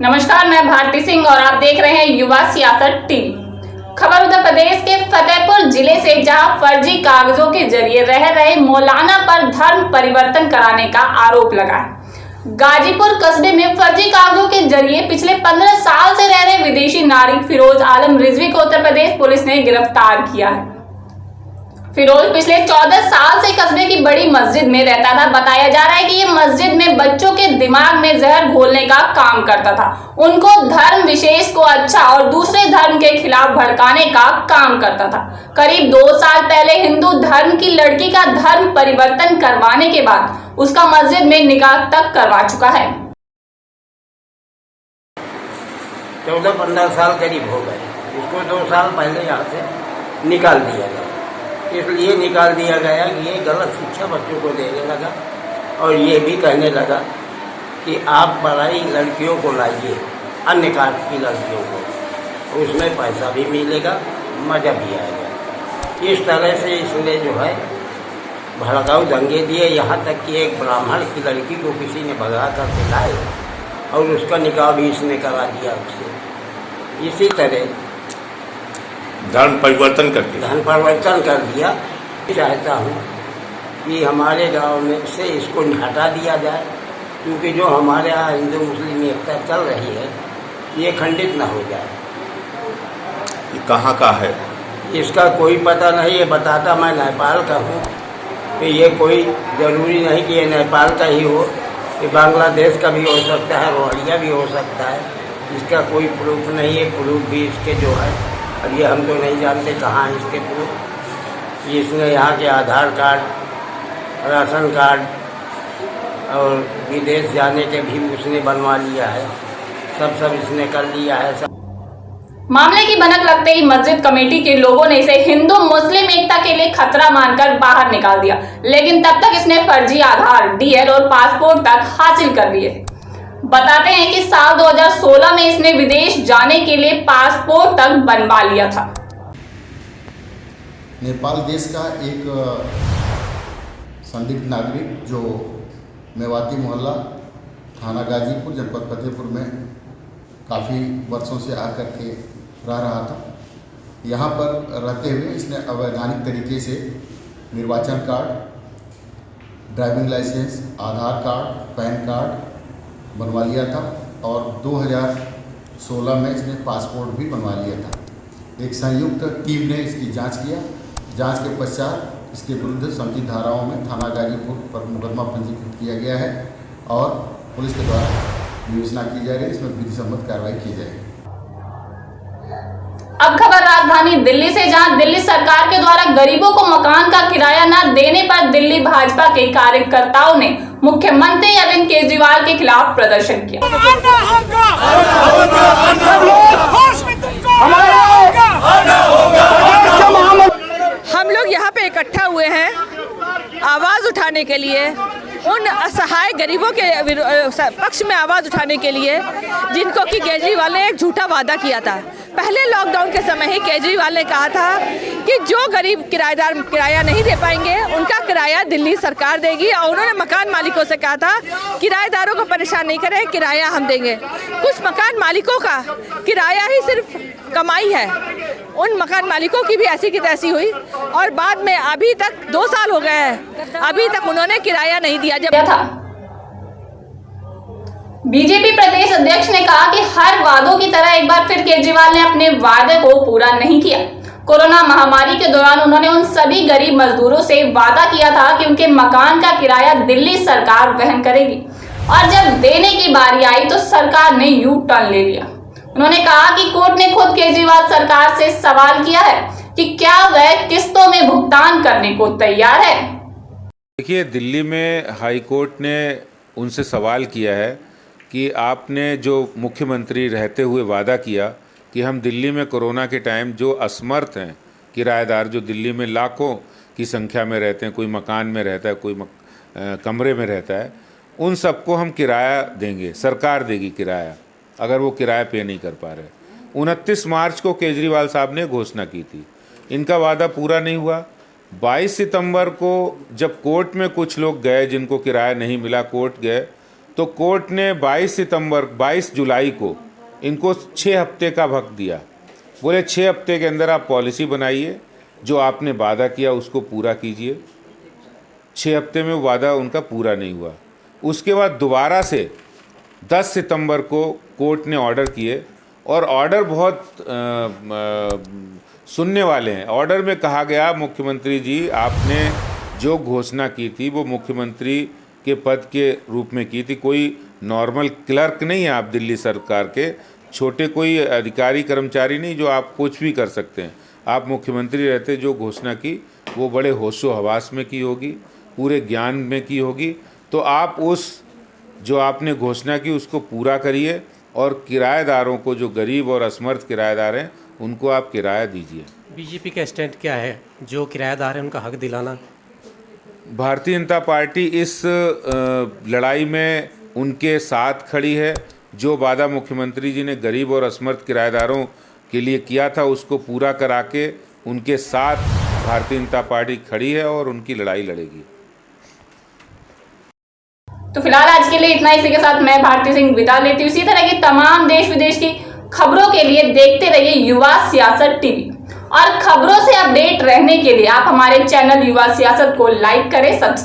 नमस्कार, मैं भारती सिंह और आप देख रहे हैं युवा सियासत टीवी। खबर उत्तर प्रदेश के फतेहपुर जिले से, जहां फर्जी कागजों के जरिए रह रहे मौलाना पर धर्म परिवर्तन कराने का आरोप लगा है। गाजीपुर कस्बे में फर्जी कागजों के जरिए पिछले 15 साल से रह रहे विदेशी नागरिक फिरोज आलम रिजवी को उत्तर प्रदेश पुलिस ने गिरफ्तार किया है। फिरोज पिछले 14 साल से कस्बे की बड़ी मस्जिद में रहता था। बताया जा रहा है कि ये मस्जिद में बच्चों के दिमाग में जहर घोलने का काम करता था। उनको धर्म विशेष को अच्छा और दूसरे धर्म के खिलाफ भड़काने का काम करता था। करीब 2 साल पहले हिंदू धर्म की लड़की का धर्म परिवर्तन करवाने के बाद उसका मस्जिद में निकाह तक करवा चुका है। 14-15 साल करीब हो गए। उसको 2 साल पहले यहाँ से निकाल दिया गया। इसलिए निकाल दिया गया कि ये गलत शिक्षा बच्चों को देने लगा और ये भी कहने लगा कि आप पढ़ाई लड़कियों को लाइए, अन्य कास्ट की लड़कियों को, उसमें पैसा भी मिलेगा, मज़ा भी आएगा। इस तरह से इसने जो है भड़काऊ दंगे दिए। यहाँ तक कि एक ब्राह्मण की लड़की को किसी ने भगा कर दिलाए और उसका निकाह भी इसने करा दिया उससे। इसी तरह धर्म परिवर्तन कर दिया। चाहता हूँ कि हमारे गांव में से इसको हटा दिया जाए, क्योंकि जो हमारे यहाँ हिंदू मुस्लिम एकता चल रही है ये खंडित न हो जाए। ये कहाँ का है? इसका कोई पता नहीं। ये बताता मैं नेपाल का हूँ। कि ये कोई ज़रूरी नहीं कि ये नेपाल का ही हो, ये बांग्लादेश का भी हो सकता है, रोहिंग्या भी हो सकता है। इसका कोई प्रूफ नहीं है। प्रूफ भी इसके जो है, अब ये हम तो नहीं जानते कहाँ है इसके प्रूफ। इसने यहाँ के आधार कार्ड, राशन कार्ड और विदेश जाने के भी उसने बनवा लिया है। सब इसने कर लिया है। मामले की भनक लगते ही मस्जिद कमेटी के लोगों ने इसे हिंदू मुस्लिम एकता के लिए खतरा मानकर बाहर निकाल दिया, लेकिन तब तक इसने फर्जी आधार, डीएल और पासपोर्ट तक हासिल कर लिए। बताते हैं कि साल 2016 में इसने विदेश जाने के लिए पासपोर्ट तक बनवा लिया था। नेपाल देश का एक संदिग्ध नागरिक जो मेवाती मोहल्ला, थाना गाजीपुर, जनपद फतेहपुर में काफ़ी वर्षों से आकर के रह रहा था। यहाँ पर रहते हुए इसने अवैधानिक तरीके से निर्वाचन कार्ड, ड्राइविंग लाइसेंस, आधार कार्ड, पैन कार्ड बनवा लिया था और 2016 में इसने पासपोर्ट भी बनवा लिया था। एक संयुक्त टीम ने इसकी जांच किया। जांच के पश्चात इसके विरुद्ध संचित धाराओं में थाना गाजीपुर पर मुकदमा पंजीकृत किया गया है और पुलिस के द्वारा विवेचना की जा रही है। इसमें विधि सम्मत कार्रवाई की जाएगी। अब खबर राजधानी दिल्ली से, जहां दिल्ली सरकार के द्वारा गरीबों को मकान का किराया न देने पर दिल्ली भाजपा के कार्यकर्ताओं ने मुख्यमंत्री अरविंद केजरीवाल के खिलाफ प्रदर्शन किया। हम लोग यहाँ पे इकट्ठा हुए हैं आवाज उठाने के लिए, उन असहाय गरीबों के पक्ष में आवाज उठाने के लिए जिनको कि केजरीवाल ने एक झूठा वादा किया था। पहले लॉकडाउन के समय ही केजरीवाल ने कहा था कि जो गरीब किराएदार किराया नहीं दे पाएंगे उनका किराया दिल्ली सरकार देगी, और उन्होंने मकान मालिकों से कहा था किराएदारों को परेशान नहीं करें, किराया हम देंगे। कुछ मकान मालिकों का किराया ही सिर्फ कमाई है, उन मकान मालिकों की भी ऐसी की तैसी हुई और बाद में अभी तक 2 साल हो गए हैं, अभी तक उन्होंने किराया नहीं दिया था। बीजेपी प्रदेश अध्यक्ष ने कहा कि हर वादों की तरह एक बार फिर केजरीवाल ने अपने वादे को पूरा नहीं किया। कोरोना महामारी के दौरान उन्होंने उन सभी गरीब मजदूरों से वादा किया था कि उनके मकान का किराया दिल्ली सरकार वहन करेगी, और जब देने की बारी आई तो सरकार ने यू टर्न ले लिया। उन्होंने कहा कि कोर्ट ने खुद केजरीवाल सरकार से सवाल किया है कि क्या वह किस्तों में भुगतान करने को तैयार है। देखिए, दिल्ली में हाई कोर्ट ने उनसे सवाल किया है कि आपने जो मुख्यमंत्री रहते हुए वादा किया कि हम दिल्ली में कोरोना के टाइम जो असमर्थ हैं किराएदार, जो दिल्ली में लाखों की संख्या में रहते हैं, कोई मकान में रहता है, कोई कमरे में रहता है, उन सबको हम किराया देंगे, सरकार देगी किराया, अगर वो किराया पे नहीं कर पा रहे। 29 मार्च को केजरीवाल साहब ने घोषणा की थी। इनका वादा पूरा नहीं हुआ। 22 सितंबर को जब कोर्ट में कुछ लोग गए जिनको किराया नहीं मिला, कोर्ट गए तो कोर्ट ने 22 जुलाई को इनको 6 हफ्ते का वक्त दिया। बोले 6 हफ्ते के अंदर आप पॉलिसी बनाइए, जो आपने वादा किया उसको पूरा कीजिए। 6 हफ्ते में वादा उनका पूरा नहीं हुआ। उसके बाद दोबारा से 10 सितंबर को कोर्ट ने ऑर्डर किए, और ऑर्डर बहुत सुनने वाले हैं। ऑर्डर में कहा गया, मुख्यमंत्री जी आपने जो घोषणा की थी वो मुख्यमंत्री के पद के रूप में की थी। कोई नॉर्मल क्लर्क नहीं है आप, दिल्ली सरकार के छोटे कोई अधिकारी कर्मचारी नहीं जो आप कुछ भी कर सकते हैं। आप मुख्यमंत्री रहते, जो घोषणा की वो बड़े होशो हवास में की होगी, पूरे ज्ञान में की होगी। तो आप उस जो आपने घोषणा की उसको पूरा करिए, और किराएदारों को, जो गरीब और असमर्थ किराएदार हैं, उनको आप किराया दीजिए। बीजेपी का स्टैंड क्या है, जो किराएदार हैं उनका हक दिलाना? भारतीय जनता पार्टी इस लड़ाई में उनके साथ खड़ी है। जो वादा मुख्यमंत्री जी ने गरीब और असमर्थ किराएदारों के लिए किया था उसको पूरा करा के उनके साथ भारतीय जनता पार्टी खड़ी है और उनकी लड़ाई लड़ेगी। तो फिलहाल आज के लिए इतना। इसी के साथ मैं भारती सिंह विदा लेती हूँ। इसी तरह की तमाम देश विदेश की खबरों के लिए देखते रहिए युवा सियासत टीवी, और खबरों से अपडेट रहने के लिए आप हमारे चैनल युवा सियासत को लाइक करें, सब्सक्राइब